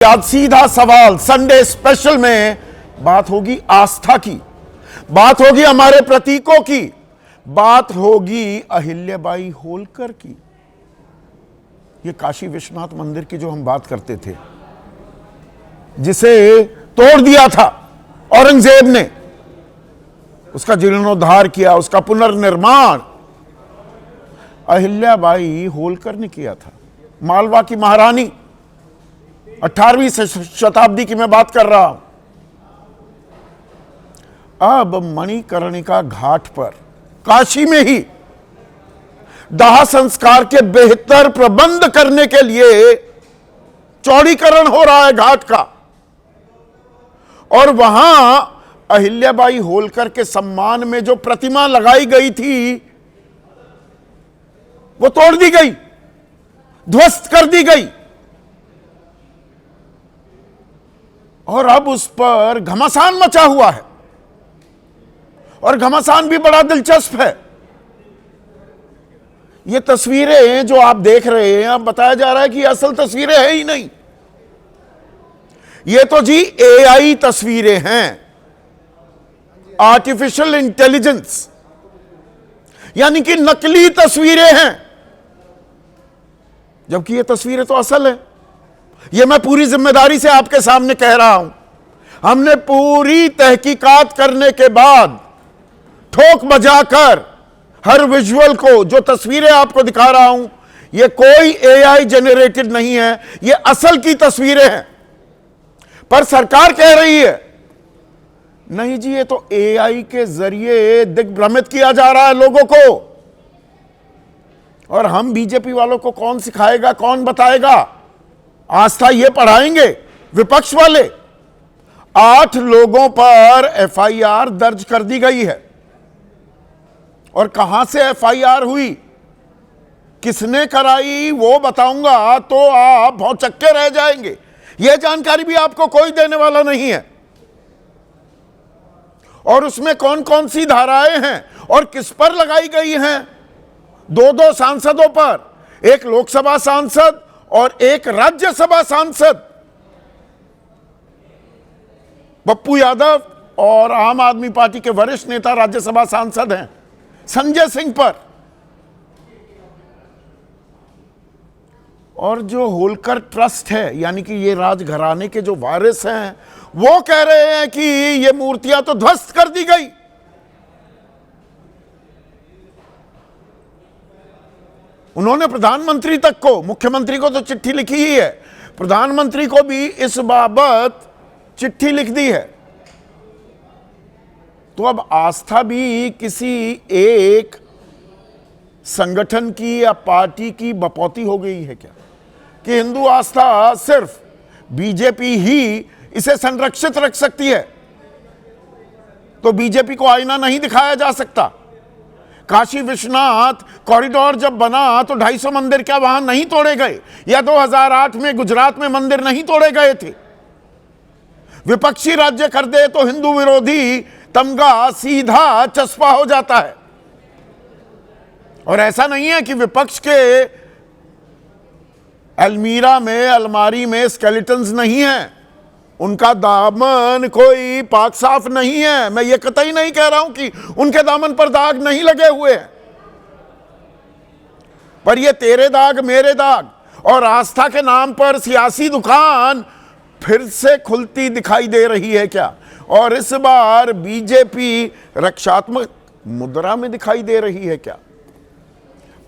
आज सीधा सवाल संडे स्पेशल में बात होगी आस्था की, बात होगी हमारे प्रतीकों की, बात होगी अहिल्याबाई होलकर की। ये काशी विश्वनाथ मंदिर की जो हम बात करते थे, जिसे तोड़ दिया था औरंगजेब ने, उसका जीर्णोद्धार किया, उसका पुनर्निर्माण अहिल्याबाई होलकर ने किया था। मालवा की महारानी, 18वीं शताब्दी की मैं बात कर रहा हूं। अब मणिकर्णिका घाट पर काशी में ही दाह संस्कार के बेहतर प्रबंध करने के लिए चौड़ीकरण हो रहा है घाट का, और वहां अहिल्याबाई होलकर के सम्मान में जो प्रतिमा लगाई गई थी वो तोड़ दी गई, ध्वस्त कर दी गई, और अब उस पर घमासान मचा हुआ है। और घमासान भी बड़ा दिलचस्प है। ये तस्वीरें जो आप देख रहे हैं, अब बताया जा रहा है कि असल तस्वीरें है ही नहीं, ये तो जी एआई तस्वीरें हैं, आर्टिफिशियल इंटेलिजेंस, यानी कि नकली तस्वीरें हैं, जबकि ये तस्वीरें तो असल है। ये मैं पूरी जिम्मेदारी से आपके सामने कह रहा हूं। हमने पूरी तहकीकात करने के बाद ठोक बजाकर हर विजुअल को, जो तस्वीरें आपको दिखा रहा हूं, ये कोई एआई जनरेटेड नहीं है, ये असल की तस्वीरें हैं। पर सरकार कह रही है नहीं जी, ये तो एआई के जरिए दिग्भ्रमित किया जा रहा है लोगों को। और हम बीजेपी वालों को कौन सिखाएगा, कौन बताएगा? आस्था ये पढ़ाएंगे विपक्ष वाले। 8 लोगों पर एफआईआर दर्ज कर दी गई है, और कहां से एफआईआर हुई, किसने कराई, वो बताऊंगा तो आप भौचक्के रह जाएंगे। यह जानकारी भी आपको कोई देने वाला नहीं है। और उसमें कौन कौन सी धाराएं हैं और किस पर लगाई गई हैं। 2 सांसदों पर, एक लोकसभा सांसद और एक राज्यसभा सांसद, पप्पू यादव, और आम आदमी पार्टी के वरिष्ठ नेता राज्यसभा सांसद हैं संजय सिंह पर। और जो होलकर ट्रस्ट है, यानी कि ये राजघराने के जो वारिस हैं, वो कह रहे हैं कि ये मूर्तियां तो ध्वस्त कर दी गई। उन्होंने प्रधानमंत्री तक को, मुख्यमंत्री को तो चिट्ठी लिखी ही है, प्रधानमंत्री को भी इस बाबत चिट्ठी लिख दी है। तो अब आस्था भी किसी एक संगठन की या पार्टी की बपौती हो गई है क्या, कि हिंदू आस्था सिर्फ बीजेपी ही इसे संरक्षित रख सकती है? तो बीजेपी को आईना नहीं दिखाया जा सकता? काशी विश्वनाथ कॉरिडोर जब बना तो 250 मंदिर क्या वहां नहीं तोड़े गए? या 2008 में गुजरात में मंदिर नहीं तोड़े गए थे? विपक्षी राज्य कर दे तो हिंदू विरोधी तमगा सीधा चस्पा हो जाता है। और ऐसा नहीं है कि विपक्ष के अलमीरा में, अलमारी में स्केलेटन्स नहीं है, उनका दामन कोई पाक साफ नहीं है। मैं ये कतई नहीं कह रहा हूं कि उनके दामन पर दाग नहीं लगे हुए हैं, पर ये तेरे दाग मेरे दाग और आस्था के नाम पर सियासी दुकान फिर से खुलती दिखाई दे रही है क्या? और इस बार बीजेपी रक्षात्मक मुद्रा में दिखाई दे रही है क्या?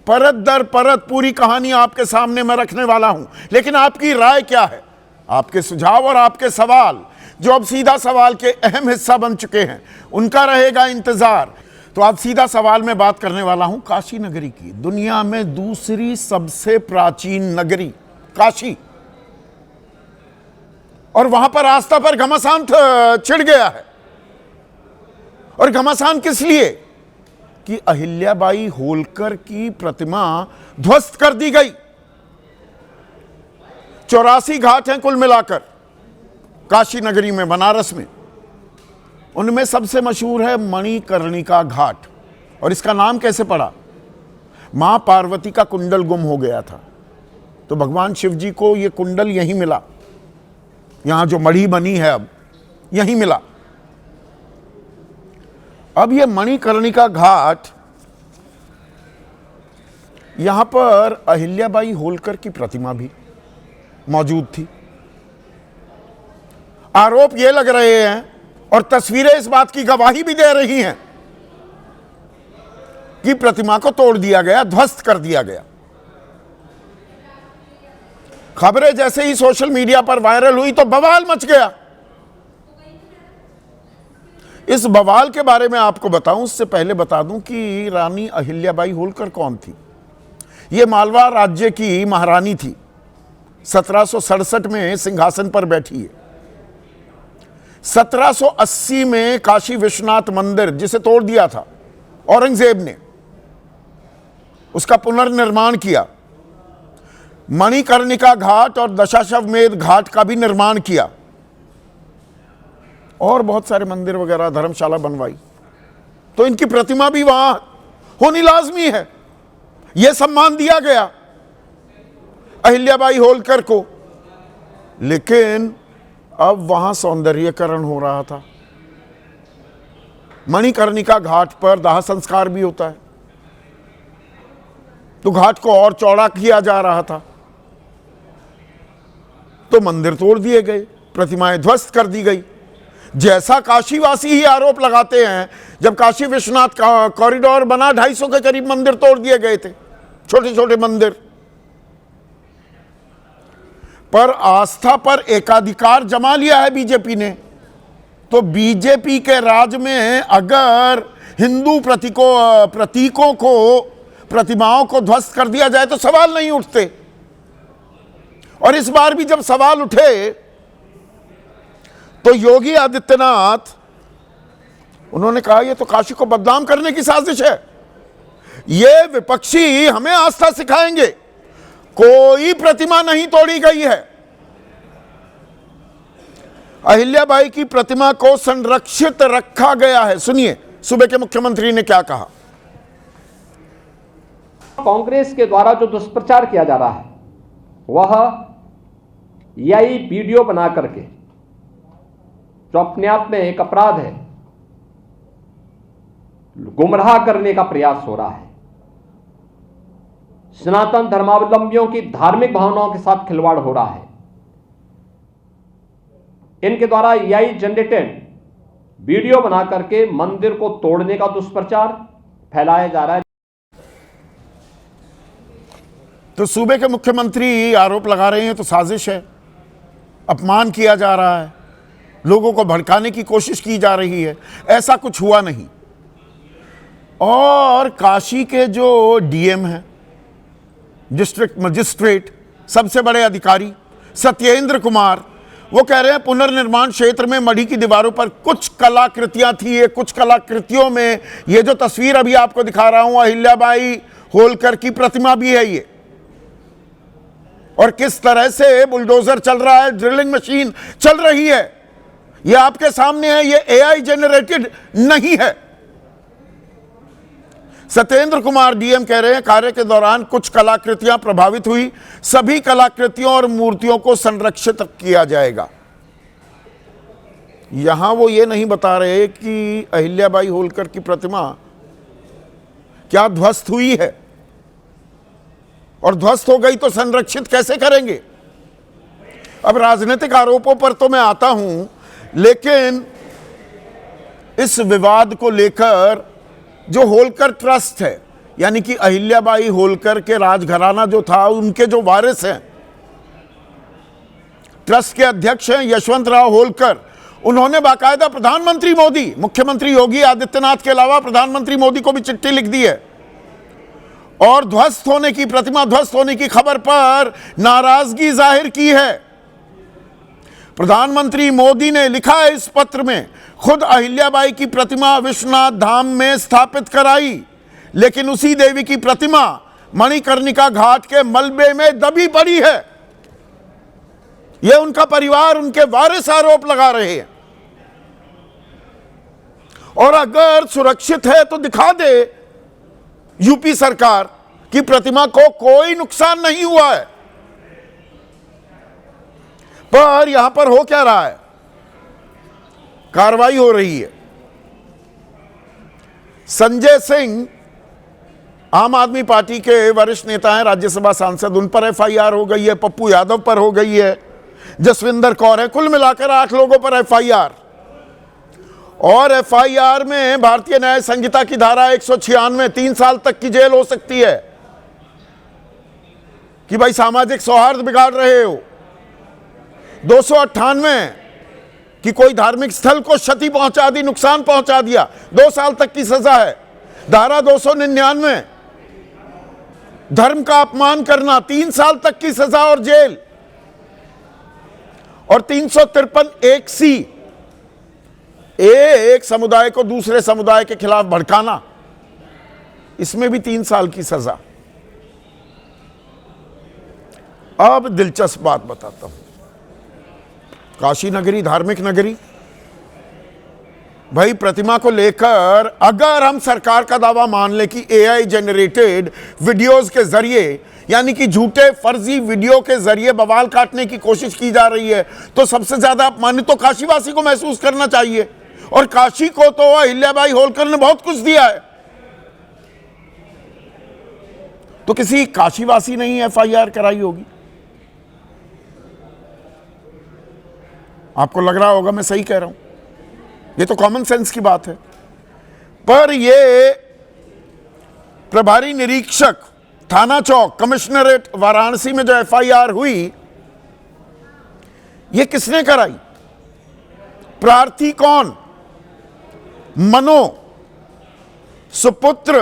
परत दर परत पूरी कहानी आपके सामने मैं रखने वाला हूं, लेकिन आपकी राय क्या है? आपके सुझाव और आपके सवाल, जो अब सीधा सवाल के अहम हिस्सा बन चुके हैं, उनका रहेगा इंतजार। तो आज सीधा सवाल में बात करने वाला हूं काशी नगरी की, दुनिया में दूसरी सबसे प्राचीन नगरी काशी। और वहां पर आस्था पर घमासान छिड़ गया है। और घमासान किस लिए? कि अहिल्याबाई होलकर की प्रतिमा ध्वस्त कर दी गई। 84 घाट हैं कुल मिलाकर काशी नगरी में, बनारस में। उनमें सबसे मशहूर है मणिकर्णिका घाट। और इसका नाम कैसे पड़ा? मां पार्वती का कुंडल गुम हो गया था, तो भगवान शिव जी को यह कुंडल यहीं मिला यहां जो मढ़ी बनी है अब यहीं मिला। अब ये मणिकर्णिका घाट, यहां पर अहिल्याबाई होलकर की प्रतिमा भी मौजूद थी। आरोप ये लग रहे हैं और तस्वीरें इस बात की गवाही भी दे रही हैं कि प्रतिमा को तोड़ दिया गया, ध्वस्त कर दिया गया। खबरें जैसे ही सोशल मीडिया पर वायरल हुई तो बवाल मच गया। इस बवाल के बारे में आपको बताऊं, उससे पहले बता दूं कि रानी अहिल्याबाई होलकर कौन थी। यह मालवा राज्य की महारानी थी, 1767 में सिंहासन पर बैठी है। 1780 में काशी विश्वनाथ मंदिर, जिसे तोड़ दिया था औरंगजेब ने, उसका पुनर्निर्माण किया। मणिकर्णिका घाट और दशाश्वमेध घाट का भी निर्माण किया और बहुत सारे मंदिर वगैरह, धर्मशाला बनवाई। तो इनकी प्रतिमा भी वहां होनी लाजमी है। यह सम्मान दिया गया अहिल्याबाई होलकर को। लेकिन अब वहां सौंदर्यीकरण हो रहा था। मणिकर्णिका घाट पर दाह संस्कार भी होता है, तो घाट को और चौड़ा किया जा रहा था। तो मंदिर तोड़ दिए गए, प्रतिमाएं ध्वस्त कर दी गई। जैसा काशीवासी ही आरोप लगाते हैं, जब काशी विश्वनाथ का कॉरिडोर बना 250 के करीब मंदिर तोड़ दिए गए थे, छोटे छोटे मंदिर। पर आस्था पर एकाधिकार जमा लिया है बीजेपी ने। तो बीजेपी के राज में अगर हिंदू प्रतीकों को, प्रतिमाओं को ध्वस्त कर दिया जाए तो सवाल नहीं उठते। और इस बार भी जब सवाल उठे तो योगी आदित्यनाथ, उन्होंने कहा यह तो काशी को बदनाम करने की साजिश है, ये विपक्षी हमें आस्था सिखाएंगे। कोई प्रतिमा नहीं तोड़ी गई है। अहिल्याबाई की प्रतिमा को संरक्षित रखा गया है। सुनिए सूबे के मुख्यमंत्री ने क्या कहा। कांग्रेस के द्वारा जो दुष्प्रचार किया जा रहा है वह यही वीडियो बना करके, जो अपने आप में एक अपराध है, गुमराह करने का प्रयास हो रहा है। सनातन धर्मावलंबियों की धार्मिक भावनाओं के साथ खिलवाड़ हो रहा है। इनके द्वारा एआई जनरेटेड वीडियो बना करके मंदिर को तोड़ने का दुष्प्रचार फैलाया जा रहा है। तो सूबे के मुख्यमंत्री आरोप लगा रहे हैं तो साजिश है, अपमान किया जा रहा है, लोगों को भड़काने की कोशिश की जा रही है। ऐसा कुछ हुआ नहीं। और काशी के जो डीएम हैं, डिस्ट्रिक्ट मजिस्ट्रेट, सबसे बड़े अधिकारी सत्येंद्र कुमार, वो कह रहे हैं पुनर्निर्माण क्षेत्र में मढ़ी की दीवारों पर कुछ कलाकृतियां थी। ये कुछ कलाकृतियों में ये जो तस्वीर अभी आपको दिखा रहा हूं, अहिल्याबाई होलकर की प्रतिमा भी है ये। और किस तरह से बुलडोजर चल रहा है, ड्रिलिंग मशीन चल रही है, ये आपके सामने है। ये एआई जनरेटेड नहीं है। सत्येंद्र कुमार डीएम कह रहे हैं कार्य के दौरान कुछ कलाकृतियां प्रभावित हुई, सभी कलाकृतियों और मूर्तियों को संरक्षित किया जाएगा। यहां वो ये नहीं बता रहे कि अहिल्याबाई होलकर की प्रतिमा क्या ध्वस्त हुई है, और ध्वस्त हो गई तो संरक्षित कैसे करेंगे। अब राजनीतिक आरोपों पर तो मैं आता हूं, लेकिन इस विवाद को लेकर जो होलकर ट्रस्ट है, यानी कि अहिल्याबाई होलकर के राजघराना जो था, उनके जो वारिस हैं, ट्रस्ट के अध्यक्ष हैं यशवंत राव होलकर, उन्होंने बाकायदा प्रधानमंत्री मोदी, मुख्यमंत्री योगी आदित्यनाथ के अलावा प्रधानमंत्री मोदी को भी चिट्ठी लिख दी है और ध्वस्त होने की, प्रतिमा ध्वस्त होने की खबर पर नाराजगी जाहिर की है। प्रधानमंत्री मोदी ने लिखा है इस पत्र में, खुद अहिल्याबाई की प्रतिमा विश्वनाथ धाम में स्थापित कराई, लेकिन उसी देवी की प्रतिमा मणिकर्णिका घाट के मलबे में दबी पड़ी है। यह उनका परिवार, उनके वारिस आरोप लगा रहे हैं। और अगर सुरक्षित है तो दिखा दे यूपी सरकार की प्रतिमा को कोई नुकसान नहीं हुआ है। पर यहां पर हो क्या रहा है? कार्रवाई हो रही है। संजय सिंह आम आदमी पार्टी के वरिष्ठ नेता हैं, राज्यसभा सांसद, उन पर एफआईआर हो गई है। पप्पू यादव पर हो गई है, जसविंदर कौर है, कुल मिलाकर 8 लोगों पर एफआईआर। और एफआईआर में भारतीय न्याय संहिता की धारा 196 3 साल तक की जेल हो सकती है कि भाई सामाजिक सौहार्द बिगाड़ रहे हो। 298 कि कोई धार्मिक स्थल को क्षति पहुंचा दी, नुकसान पहुंचा दिया, 2 साल तक की सजा है। धारा 299 धर्म का अपमान करना, 3 साल तक की सजा और जेल। और 353 1C एक समुदाय को दूसरे समुदाय के खिलाफ भड़काना, इसमें भी 3 साल की सजा। अब दिलचस्प बात बताता हूं। काशी नगरी धार्मिक नगरी, भाई प्रतिमा को लेकर अगर हम सरकार का दावा मान लें कि एआई जनरेटेड वीडियोस के जरिए, यानी कि झूठे फर्जी वीडियो के जरिए बवाल काटने की कोशिश की जा रही है, तो सबसे ज्यादा अपमानित तो काशीवासी को महसूस करना चाहिए। और काशी को तो अहिल्याबाई होलकर ने बहुत कुछ दिया है, तो किसी काशीवासी ने ही एफआईआर कराई होगी। आपको लग रहा होगा मैं सही कह रहा हूं, ये तो कॉमन सेंस की बात है। पर ये प्रभारी निरीक्षक थाना चौक कमिश्नरेट वाराणसी में जो एफआईआर हुई, ये किसने कराई? प्रार्थी कौन? मनो सुपुत्र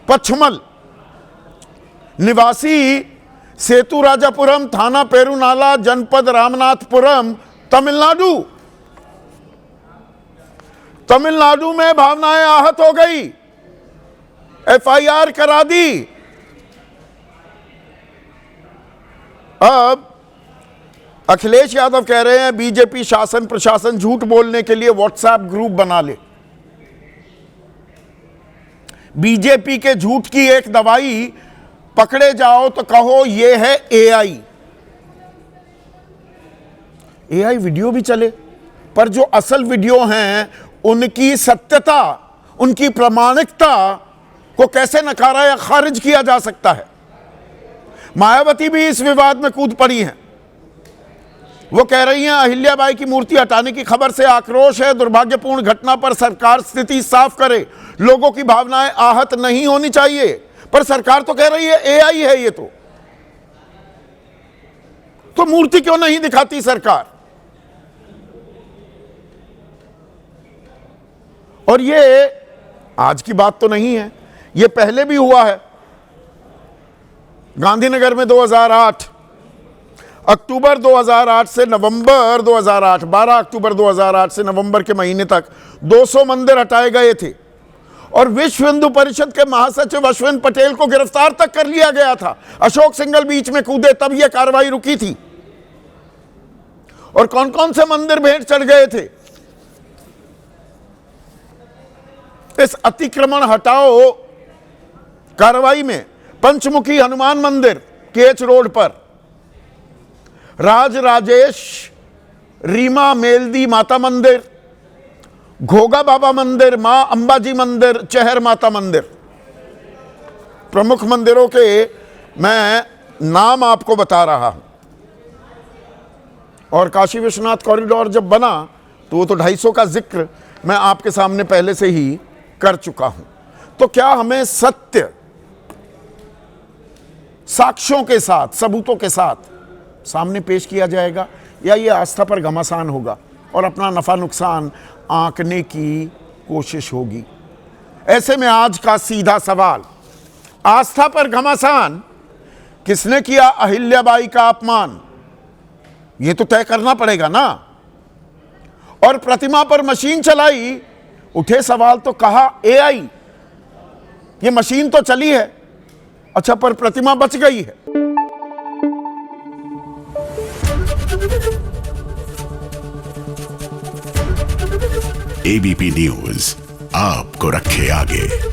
पचमल निवासी सेतुराजापुरम, थाना पेरुनाला, जनपद रामनाथपुरम, तमिलनाडु में भावनाएं आहत हो गई, एफआईआर करा दी। अब अखिलेश यादव कह रहे हैं बीजेपी शासन प्रशासन झूठ बोलने के लिए व्हाट्सएप ग्रुप बना ले। बीजेपी के झूठ की एक दवाई पकड़े जाओ तो कहो ये है एआई। एआई वीडियो भी चले, पर जो असल वीडियो हैं उनकी सत्यता, उनकी प्रामाणिकता को कैसे नकारा या खारिज किया जा सकता है? मायावती भी इस विवाद में कूद पड़ी हैं। वो कह रही हैं अहिल्याबाई की मूर्ति हटाने की खबर से आक्रोश है, दुर्भाग्यपूर्ण घटना पर सरकार स्थिति साफ करे, लोगों की भावनाएं आहत नहीं होनी चाहिए। पर सरकार तो कह रही है एआई है ये, तो मूर्ति क्यों नहीं दिखाती सरकार? और ये आज की बात तो नहीं है, ये पहले भी हुआ है। गांधीनगर में 2008 अक्टूबर 2008 से नवंबर 2008, 12 अक्टूबर 2008 से नवंबर के महीने तक 200 मंदिर हटाए गए थे और विश्व हिंदू परिषद के महासचिव अश्विन पटेल को गिरफ्तार तक कर लिया गया था। अशोक सिंघल बीच में कूदे तब यह कार्रवाई रुकी थी। और कौन कौन से मंदिर भेंट चढ़ गए थे? इस अतिक्रमण हटाओ कार्रवाई में पंचमुखी हनुमान मंदिर केच रोड पर, राजराजेश रीमा मेलदी माता मंदिर, घोगा बाबा मंदिर, मां अंबाजी मंदिर, चहर माता मंदिर। प्रमुख मंदिरों के मैं नाम आपको बता रहा हूं। और काशी विश्वनाथ कॉरिडोर जब बना तो वो तो 250 का जिक्र मैं आपके सामने पहले से ही कर चुका हूं। तो क्या हमें सत्य साक्ष्यों के साथ, सबूतों के साथ सामने पेश किया जाएगा, या ये आस्था पर घमासान होगा और अपना नफा नुकसान आंकने की कोशिश होगी? ऐसे में आज का सीधा सवाल, आस्था पर घमासान, किसने किया अहिल्याबाई का अपमान? ये तो तय करना पड़ेगा ना। और प्रतिमा पर मशीन चलाई, उठे सवाल तो कहा एआई, ये मशीन तो चली है, अच्छा पर प्रतिमा बच गई है। एबीपी न्यूज आपको रखे आगे।